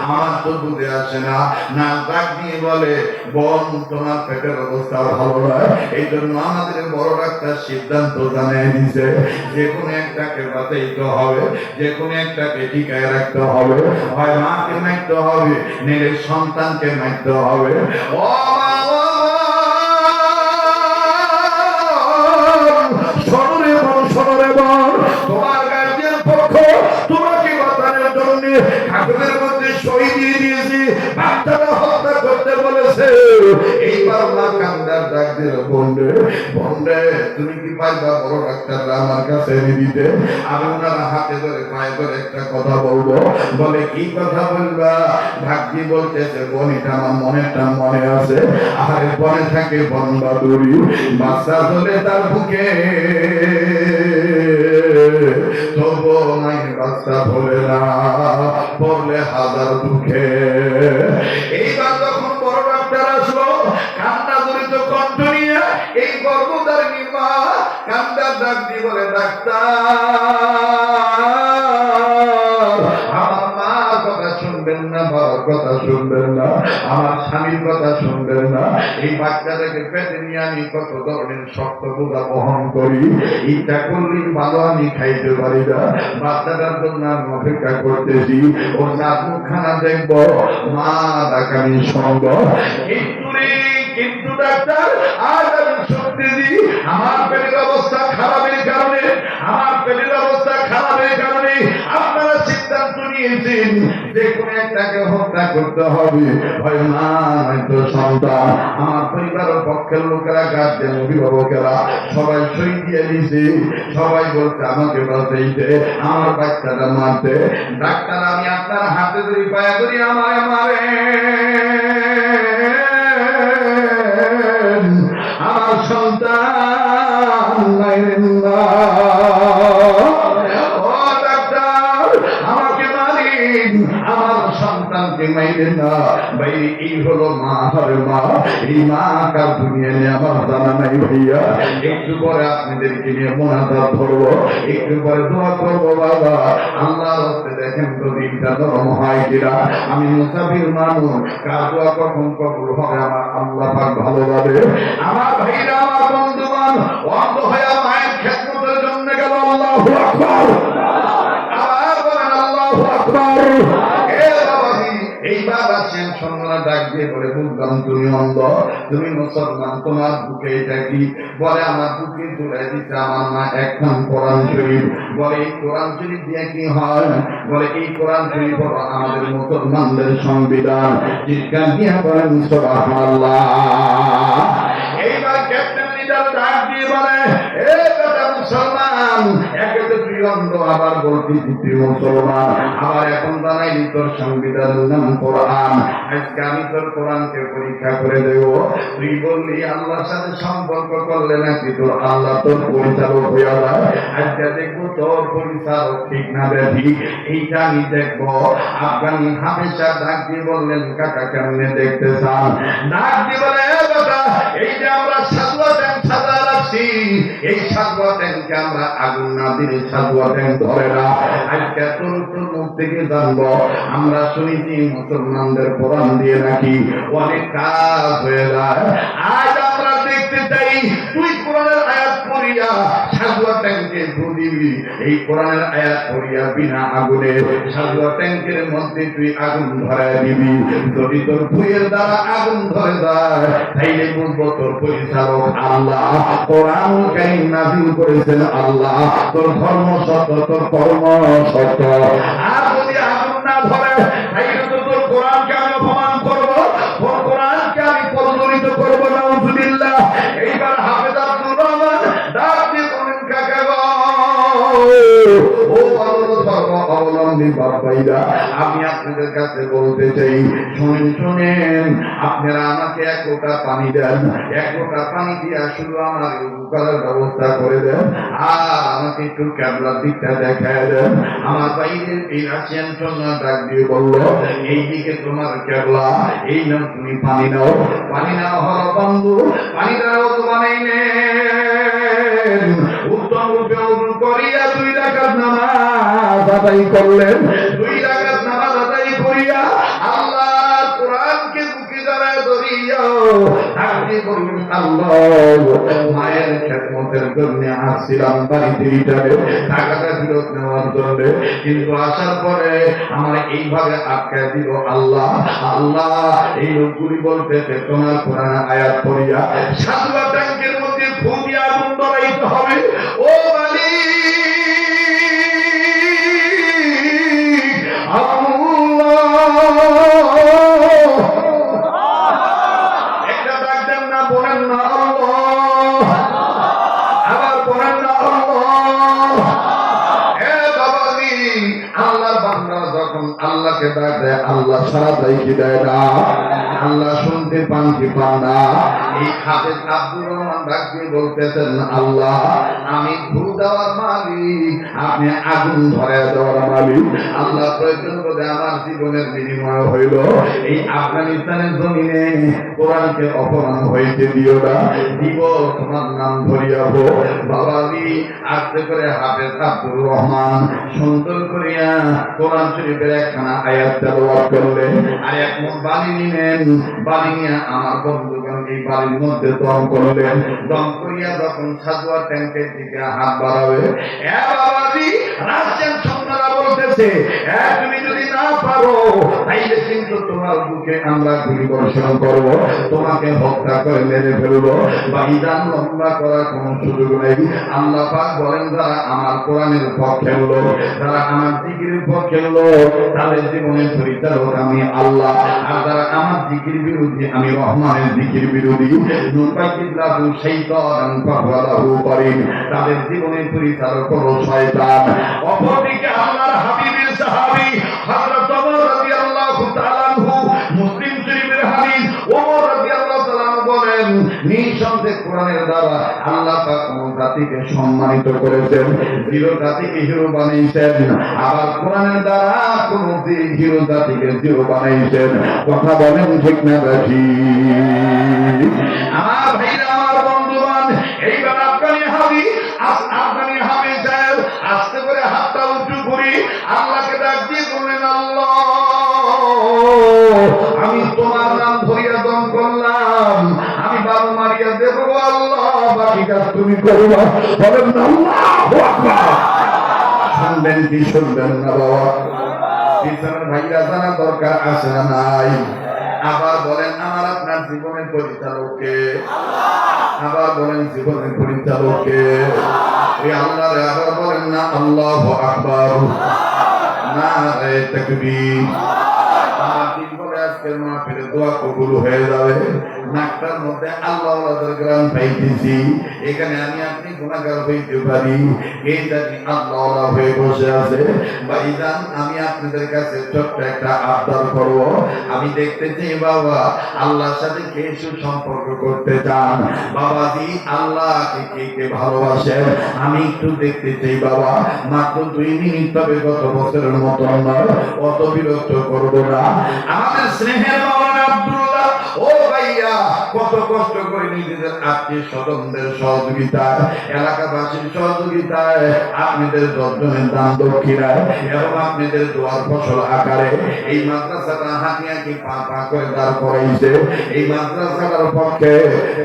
আমার তো বুঝে আসে না। নার্স ডাক দিয়ে বলে, বোন তোমার পেটের অবস্থা ভালো নয়, এই জন্য আমাদের বড় ডাক্তার সিদ্ধান্ত জানিয়ে দিছে যে কোনো একটাকে বাঁচাইতে হবে, যে কোনো একটাকে টিকায় রাখতে হবে, হয় মাকে মারতে হবে নেলে সন্তানকে মারতে হবে। ও সররে বল, সররে বল, তোমার গার্জিয়ান পক্ষ তোমাকে বাঁচানোর জন্য কাগজের মধ্যে সই দিয়ে দিয়েছি, বাচ্চারা হত্যা করতে বলেছে। এইবার মা কান্দার ডাক দিল, বন্ডে বন্ডে তুমি কি পারবা বড় ডাক্তাররা আমার কাছে এনে দিতে? আমি ওনারা হাতে ধরে পায়ে ধরে একটা কথা বলবো। বলে কি কথা বলবা? ভাগ্যি বলতেছে, বোন এটা আমার মনেরটা মনে আছে, আরে বনে থাকে বন্দা দড়ি, বাচ্চা হলে তার বুকে তবু নাই বাচ্চা বলে না, পড়লে হাজার দুঃখে। এইবার যখন বড় ডাক্তার আসলো, কান্না জড়িত কণ্ঠ নিয়ে এই গর্ভধার মা কান্দার ডাক দিয়ে বলে, ডাক্তার আমার মা কথা শুনবেন না, বাবার কথা শুনবেন না, আমার স্বামীর কথা শুনবেন না, এই বাচ্চাটাকে পেটে নিয়ে আমি কত ধরনের শক্ত বোঝা বহন করি, ইচ্ছা করলেই ভালো আমি খাইতে পারি না, বাচ্চাটার জন্য আমি অপেক্ষা করতেছি, ও চার মুখখানা দেখবো, মা ডাকানি সঙ্গ। কিন্তু ডাক্তার আজ আমি সত্যি দিই, আমার পেটের অবস্থা খারাপের কারণে, আমার পেটের অবস্থা খারাপের কারণে আপনারা সিদ্ধান্ত নিয়েছেন যে কোনো একটাকে হত্যা করতে হবে, হয় মা নয়তো সন্তান। আমার পরিবারের পক্ষের লোকেরা, গার্জেন, অভিভাবকেরা সবাই সই দিয়ে দিয়েছে, সবাই বলছে আমাকে বাঁচাইতে, আমার বাচ্চাটা মারতে। ডাক্তার আমি আপনার হাতে ধরে পায়ে ধরি, আমারে মারে, আমার সন্তান মাইরেন না। ও ডাক্তার আমাকে মারেন, আমার সন্তানকে মাইরেন না। ভাই এই হলো মা, হরে মা, এই মা কার দুনিয়া নিয়ে আমার জানা নাই ভাইয়া। একটু পরে আপনাদেরকে নিয়ে মোনাজাত ধরবো, একটু পরে দোয়া করবো। বাবা আল্লাহর রাস্তায় দেখেন তো দিনটা নরম হয় কিনা। আমি মুসাফির মানুষ, কার দোয়া কখন কবুল হবে আমার আল্লাহ পাক ভালোভাবে। আমার ভাইরা, আমার বন্ধুগণ, অন্ধ হয়ে মায়ের খেদমতের জন্য গেল। আল্লাহু আকবার, আবার বলেন আল্লাহু আকবার। এইবার আসেন সন্ধ্যা ডাক দিয়ে বলে, বুঝলাম তুমি অন্ধ, তুমি মুসলমান, তোমার বুকে এটা কি? বলে আমার বুকে তুলে দিতে আমার মা একখান কোরআন শরীফ। বলে এই কোরআন শরীফ দিয়ে কি হয়? বলে এই কোরআন শরীফ হলো আমাদের মুসলমানদের সংবিধান। চিৎকার দিয়ে বলেন সুবহানাল্লাহ। এইবার ক্যাপ্টেন লিডার ডাক দিয়ে বলে, এ বেটা মুসলমান, একে তো তুই অন্ধ, আবার বলতেছি তুই মুসলমান, আবার এখন জানাইলি তোর সংবিধানের নাম কোরআন। আজকে আমি তোর কোরআনকে পরীক্ষা করে দেব। তুই বললি আল্লাহর সাথে সম্পর্ক করলে নাকি তোর আল্লাহ তোর পরিচালক হইয়া যায়। আজকে দেখবো তোর পরিচালক ঠিক না ব্যাধি, এইটা আমি দেখবো। আফগানি হামেশা ডাক দিয়ে বললেন, কাকা কেমনে দেখতে চান? ডাক দিয়ে বলে, এই যে আমরা সাদুয়া ট্যাঙ্ক সাজা রাখছি, এই সাদুয়া ট্যাঙ্কে আমরা আগুন না দিলে সাদুয়া ট্যাঙ্ক ধরে না। আজকে তোর মুখ থেকে জানবো, আমরা শুনেছি মুসলমানদের কোরআন দিয়ে নাকি অনেক কাজ হয়ে যায়। আজ আমরা দেখতে চাই তুই কোরআনের আয়াত পড়িয়া সাদুয়া ট্যাঙ্কে দিবি, এই কোরআনের আয়াত পড়িয়া বিনা আগুনে সাদুয়া ট্যাঙ্কের মধ্যে তুই আগুন ধরায় দিবি। যদি তোর ভুঁয়ের দ্বারা আগুন ধরে যায়, তাইলে বুঝবো তোর পরিচালক আল্লাহ, কোরআন কারীম নাযিল করেছেন আল্লাহ, তোর ধর্ম সত্য, তোর কর্ম সত্য। আর যদি আগুন না ধরে, তাইলে তো তোর কোরআনকে আমি অপমান করবো, তোর কোরআনকে আমি পদদলিত করবো। নাউযুবিল্লাহ। এইবার হাফেজ আব্দুর রহমান ডাক দিয়ে বলেন, কাকা গো, ও ধর্ম অবলম্বী বাবাইরা, আমি আপনাদের কাছে বলতে চাই, শুনেন শুনেন, আপনারা আমাকে এক লোটা পানি দেন, এক লোটা পানি দিয়া শুধু আমার উপকারের ব্যবস্থা করে দেন, আর আমাকে একটু ক্যাবলার দিকটা দেখায় দেন। আমার বাইরে এই রাশিয়ান সন্ধ্যা ডাক দিয়ে বলল, এইদিকে তোমার ক্যাবলা, এই নাও তুমি পানি নাও। পানি নাও হলো বন্ধু, পানি দাও তোমার নিলেন, উত্তম রূপে ওযু করিয়া 2 রাকাত নামাজ আদায় করলেন। 2 রাকাত নামাজ আদায় করিয়া আল্লাহর কোরআনকে বুকে জড়ায় ধরিয়া আপনি বললেন, আল্লাহ মায়ের খেদমতের জন্য আসছিলাম বাড়িতে রিটারে টাকাটা ফেরত নেওয়ার জন্য, কিন্তু আসার পরে আমার এইভাবে আটকায় দিল। আল্লাহ আল্লাহ, এই লোকগুলি বলতেছে তোমার কোরআন আয়াত পড়িয়া সাতবার ট্যাঙ্কের মধ্যে ফু দিয়ে আগুন ধরাইতে হবে। ও মালিক, একটা ডাক দেন না, বলেন না আল্লাহ, আবার বলেন না আল্লাহ। হে বাবাজি, আল্লাহর বান্দা যখন আল্লাহকে ডাক দেয়, আল্লাহ সাড়া দেয় কি দেয় না? আল্লাহ শুনতে পান কি পান না? এই হাফেজ আব্দুর রহমান ডাক দিয়ে বলতেছেন, আল্লাহ আমি ভূ দেওয়ার মালিক, আপনি আগুন ধরে দেওয়ার মালিক। আল্লাহ প্রয়োজন বোধে আমার জীবনের বিনিময় হইল এই আফগানিস্তানের জমিনে কোরআনকে অপমান হইতে দিও না, দিব তোমার নাম ধরিয়াব। বাবাজি আস্তে করে হাফেজ আব্দুর রহমান সুন্দর করিয়া কোরআন শরীফের একখানা আয়াত তেলাওয়াত করলেন, আর এক মুঠ বালি নিলেন, বালি নিয়ে আমার বন্ধুগণ এই বালির মধ্যে দম করলেন। দম করিয়া যখন সাজোয়া ট্যাঙ্কের দিকে হাত বাড়াবে, এ বাবাজি রাশিয়ান সৈন্যরা বলতেছে, তুমি যদি না পারো তাইলে কিন্তু তোমার বুকে আমরা গুলি বর্ষণ করব, তোমাকে হত্যা করে মেরে ফেলবো। বালিদান লম্বা করার কোন সুযোগ নেই। আল্লাহ পাক বলেন, যারা আমার কোরআনের পক্ষে লোক, যারা আমার জিকিরের পক্ষে লোক, তাদের জীবনের পরিচালক আমি আল্লাহ, আর যারা আমার জিকির বিরোধী আমি রহমানের জিকির বিরোধী, নুকাইদিল্লাহু শাইতানান ফাহুয়ালাহু করিন, তাদের জীবনের পরিচালক হলো শয়তান। অপরদিকে আল্লাহর হাবিবের সাহাবী হযরত ওমর রাদিয়াল্লাহু তাআলা আনহু, মুসলিম শরীফের হাদিস, ওমর রাদিয়াল্লাহু তাআলা বলেন, নিঃসন্দেহে কোরআনের দ্বারা আল্লাহ পাক কোন জাতিকে সম্মানিত করেছেন, জিরো জাতিকে হিরো বানিয়েছেন, আবার কোরআনের দ্বারা কোন হিরো জাতিকে জিরো বানাইছেন। কথা বলেন ঠিক না রাখি? আমার ভাইরা, আমার বন্ধুগণ, এইবার আফগানি হাবি সাহেব আস্তে করে হাতটা উঁচু করি আল্লাহকে ডাক দিয়ে বললেন, আল্লাহ আমি তোমার নাম ধরিয়া দম করলাম, আমি বারো মারিয়া দেব আল্লাহ, বাকি কাজ তুমি করবা। বলেন না আল্লাহু আকবার। শুনবেন কি শুনবেন না বাবা? পিছনের ভাইরা জানা দরকার আছে না নাই? আবার বলেন, আমার আপনার জীবনের পরিচালককে, আবার বলেন জীবনের পরিচালককে ওই আল্লাহ। আবার বলেন না আল্লাহু আকবার, নারে তাকবীর। আমার দিন বলে আজকের মাহফিলে দোয়া কবুল হয়ে যাবে। নাকটার মধ্যে আল্লাহ ওয়ালাদের গ্রাম পাইতেছি, এখানে আমি আপনি গুনাহগার হইতে পারি, এই জানি আল্লাহ ওয়ালা হয়ে বসে আছে। ভাইজান, আমি আপনাদের কাছে ছোট্ট একটা আবদার করব। আমি দেখতে চাই বাবা আল্লাহর সাথে কে সুসম্পর্ক করতে চান। বাবাজি আল্লাহকে কে কে ভালোবাসেন আমি একটু দেখতে চাই বাবা, মাত্র 2 মিনিট, তবে গত বছরের মতো নয়, অত বিরক্ত করব না। আমাদের স্নেহের মাওলানা আব্দুল্লাহ, ও ভাইয়া, কত কষ্ট করে নিজেদের আত্মীয় স্বজনদের সহযোগিতায়, এলাকাবাসীর সহযোগিতায়, আপনাদের দর্জনের দান দক্ষিণায় এবং আপনাদের দোয়ার ফসল আকারে এই মাদ্রাসাটা হাঁটিয়াকে পা পা করে দাঁড় করাইছে। এই মাদ্রাসাটার পক্ষে,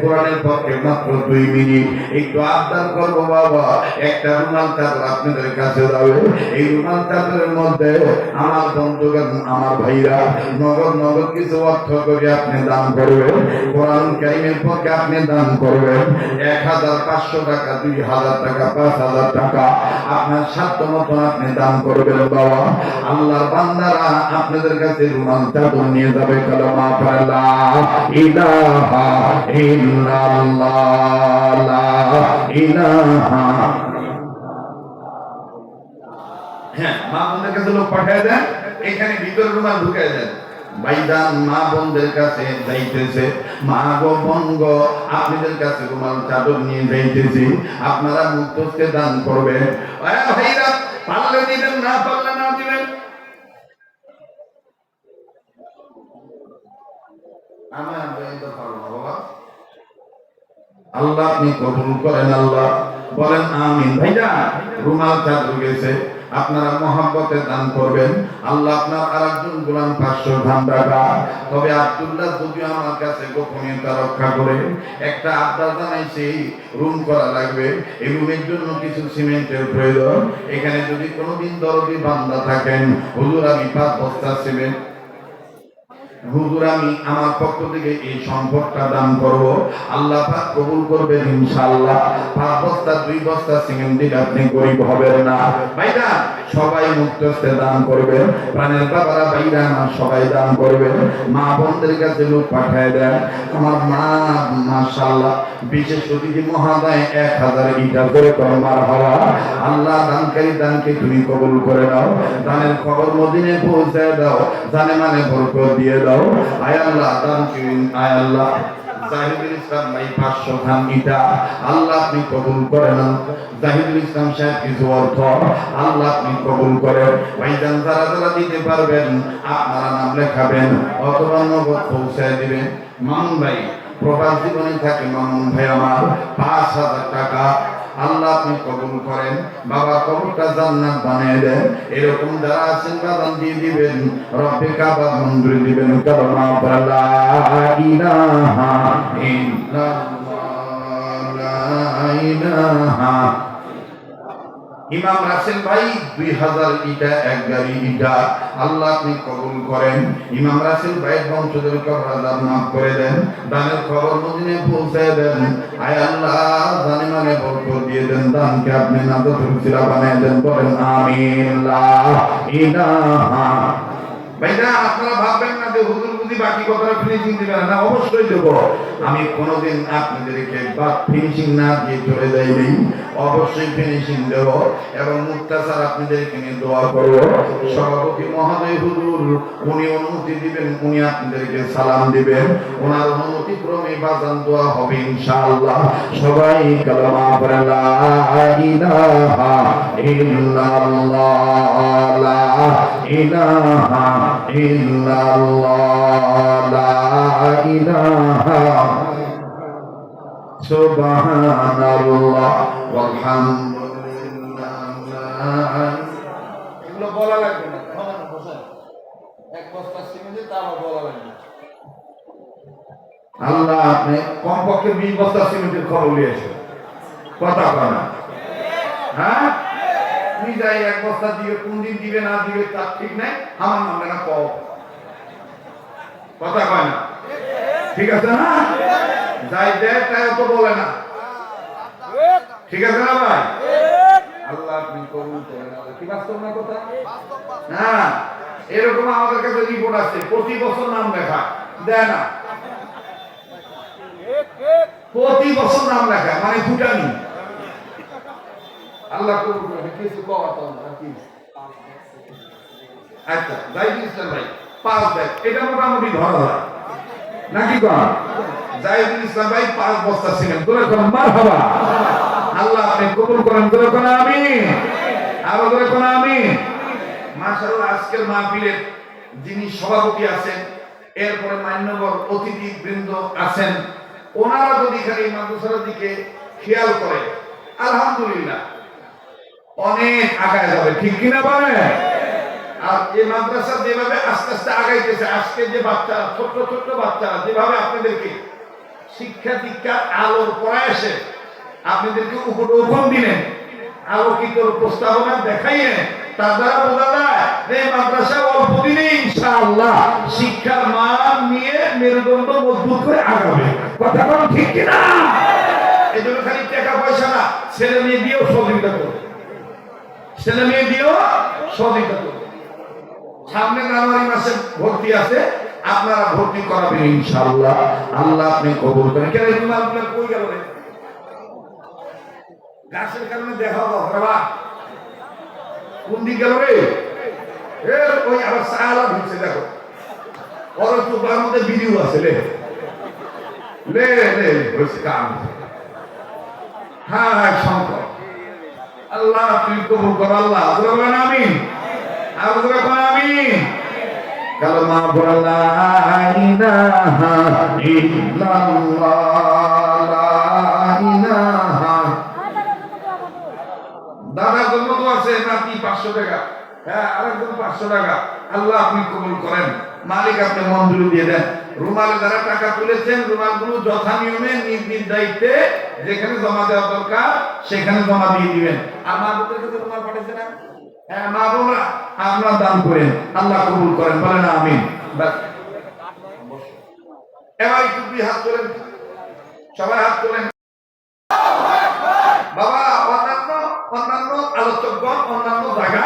কোরআনের পক্ষে মাত্র 2 মিনিট একটু আবদার করবো বাবা, একটা রুমাল চাদর আপনাদের কাছে যাবে। এই রুমাল চাদরের মধ্যে আমার বন্ধুগণ, আমার ভাইরা নগদ কিছু অর্থ করে আপনি দান করবেন। কোরআন কারীমের পক্ষে আপনি দান করবেন 1500 টাকা, 2000 টাকা, 5000 টাকা, আপনার সাধ্য মতো আপনি দান করবেন বাবা। আল্লাহর বান্দারা আপনাদের কাছে রুমাল চাদর নিয়ে যাবে, কালেমা পড়ে লা ইলাহা ইল্লাল্লাহ, লা ইলাহা। হ্যাঁ, মা বোনদের কাছে লোক পাঠিয়ে দেন, এখানে ভিতরে রুমাল ঢুকাই দেন। ভাইজান, মা বোনদের কাছে যাইতেছে, মা গো বোন গো, আপনাদের কাছে রুমাল চাদর নিয়ে যাইতেছি, আপনারা মুক্তকে দান করবেন। ভাইরা, পারলে দিবেন, না পারলে না দিবেন। আমার তো পারবো না বাবা, আল্লাহ আপনি কবুল করেন। আল্লাহ বলেন আমিন। ভাইয়া রুমাল চাদর গেছে, আপনারা মহাব্বতে দান করবেন। আল্লাহ আপনার আরেকজন গোলাম 500 ধান টাকা। তবে আব্দুল্লাহ যদিও আমার কাছে গোপনীয়তা রক্ষা করে একটা আবদার জানাইছি, রুম করা লাগবে। এই রুমের জন্য কিছু সিমেন্টের প্রয়োজন। এখানে যদি কোনোদিন দরদি বান্দা থাকেন, হুজুর আমি 5 বস্তা সিমেন্ট, হুজুর আমি আমার পক্ষ থেকে এই সম্পদটা দান করব, আল্লাহ পাক কবুল করবেন ইনশাআল্লাহ। 5 বস্তা 2 বস্তা সিমেন্ট দিলে আপনি গরিব হবেন না। ভাইরা সবাই মুক্তস্তে দান করবেন, প্রাণের বাবারা ভাইরা আমার সবাই দান করবেন। মা বোনদের কাছে লোক পাঠায় দেন। আমার মা মাশাআল্লাহ বিশেষ অতিথি মহাদয় 1000 ইটা করে কর্মার হওয়া। আল্লাহ দানকারী দানকে তুমি কবুল করে নাও, দানের খবর মদিনে পৌঁছে দাও, জানে মানে বরকত দিয়ে দাও। আয় আল্লাহ দান করিম, আয় আল্লাহ জাহিদুল ইসলাম ভাই 500 ধান ইটা আল্লাহ আপনি কবুল করেন। জাহিদুল ইসলাম সাহেব কিছু অর্থ আল্লাহ আপনি কবুল করেন। ভাইজান যারা যারা দিতে পারবেন আপনারা নাম লেখাবেন অথবা নগদ পৌঁছায় দিবেন। মামুন ভাই প্রবাস জীবনে থাকে, মামুন ভাই আমার 5000 টাকা আল্লাহ আপনি কবুল করেন। বাবা কবরটা জান্নাত বানিয়ে দেন। এরকম যারা আছেন বাদান দিয়ে দিবেন, রব্বে কাবা মঞ্জুরি দিবেন। কালমা লা ইলাহা ইল্লাল্লাহ লা ইলাহা। ইমাম রাসেল ভাই 2000 ইটা, 1 গাড়ি ইটা আল্লাহ আপনি কবুল করেন। ইমাম রাসেল ভাই বংশধর কবর আযাব মাফ করে দেন, দানের খবর মদিনে পৌঁছে দেন। আয় আল্লাহ জানে মানে বরকত দিয়ে দেন, দানকে আপনি নাজাতুল সিরা বানিয়ে দেন। বলেন আমিন। লা ইলাহা। ভাইরা আপনারা ভাববেন না যে হুজুর বুঝি বাকি কথাটা ফিনিশিং দিবেন না, অবশ্যই দেব। আমি কোনোদিন আপনাদেরকে বা ফিনিশিং না দিয়ে চলে যাইনি, অবশ্যই ফিনিশিং দেব এবং মুক্তাসার আপনাদেরকে নিয়ে দোয়া করব। সভাপতি মহোদয় হুজুর উনি অনুমতি দিবেন, উনি আপনাদেরকে সালাম দিবেন, ওনার অনুমতি ক্রমে বাজান দোয়া হবে ইনশাআল্লাহ। সবাই কালেমা পড়ে লা ইলাহা ইল্লাল্লাহ লা ইলাহা ইল্লাল্লাহ লা ইলাহা সুবহানাল্লাহ ওয়ালহামদুলিল্লাহ। এগুলো বলা লাগবে না, এক বস্তা সিমেন্টে তাও বলা লাগবে। আল্লাহ আপনি কমপক্ষে 20 বস্তা সিমেন্টের খবর নিয়েছে, কথা কয় না? হ্যাঁ তুমি যাই 1 বস্তা দিয়ে কোন দিন দিবে না দিবে তার ঠিক নাই, আমার নামে না কও, কথা কয় না? ঠিক আছে না? যাই দেয় তাই তো বলে না, ঠিক আছে না ভাই? আল্লাহ আপনি কবুল করেন। কি বাস্তব না কথা? হ্যাঁ এরকম আমাদের কাছে রিপোর্ট আছে, প্রতি বছর নাম লেখা দেয় না, প্রতি বছর নাম লেখা মানে ফুটানি। আল্লাহ কবুল করেন। কিছু কওয়া তো কি? আচ্ছা জাহিদুল ইসলাম ভাই 5 ব্যাগ, এটা মোটামুটি ধরা যায় নাকি কন? জাহিদুল ইসলাম ভাই 5 বস্তা সিমেন্ট, তোরা কোন মারহাবা। আল্লাহ আপনি কবুল করেন, তোরা কোন আমিন, আরো তোরা কোন আমিন। মাশাআল্লাহ আজকের মাহফিলের যিনি সভাপতি আছেন, এরপরে মান্যবর অতিথি বৃন্দ আছেন, ওনারা যদি খালি মাদ্রাসার দিকে খেয়াল করে আলহামদুলিল্লাহ অনেক আগায় যাবে, ঠিক কিনা বলে? আর এই মাদ্রাসা যেভাবে আস্তে আস্তে আগাইতেছে, আজকে যে বাচ্চারা ছোট্ট ছোট্ট বাচ্চারা যেভাবে আপনাদেরকে শিক্ষা দীক্ষার আলোর প্রয়াসে আপনাদেরকে উপঢৌকন দিলেন, আলোকিত প্রস্তাবনা দেখাইয়ে, তার দ্বারা বোঝা যায় যে মাদ্রাসা অল্প দিনে ইনশাআল্লাহ শিক্ষার মান নিয়ে মেরুদণ্ড মজবুত করে আগাবে, কথা বল ঠিক কিনা? এই জন্য খালি টাকা পয়সা না, ছেলে মেয়ে দিয়েও সহযোগিতা করবে, ছেলে মেয়ে দিয়েও সহযোগিতা করবে। সামনে জানুয়ারি মাসে ভর্তি আছে, আপনারা ভর্তি করাবেন ইনশাআল্লাহ। আল্লাহ আপনি কবুল করেন। কেন রুমাল কই গেল রে? গাছের কারণে দেখা হবে বাবা, কোন দিক গেল রে? এর ওই আবার সালা ঢুকছে, দেখো ওর চোখের মধ্যে ভিডিও আছে, লে লে লে হচ্ছে কাম। হ্যাঁ হ্যাঁ শঙ্কর, আল্লাহ তুমি কবুল করো। আল্লাহ আমিন, আমিন। কালেমা পড়ো লা ইলাহা ইল্লাল্লাহ লা টাকা, আল্লাহ আপনি কবুল করেন। মালিক আপনি মঞ্জুরি দিয়ে দেন। রুমালে যারা টাকা তুলেছেন, রুমালগুলো যথা নিয়মে নিজ নিজ দায়িত্বে যেখানে জমা দেওয়া দরকার সেখানে জমা দিয়ে দিবেন। আর মা বোনদের কাছে রুমাল পাঠাইছে না? হ্যাঁ মা বোনরা আপনারা দান করেন, আল্লাহ কবুল করেন, বলেন আমিন। বাস এবার একটু দুই হাত তোলেন, সবাই হাত তোলেন। বাবা অন্যান্য আলোচকগণ অন্যান্য জায়গা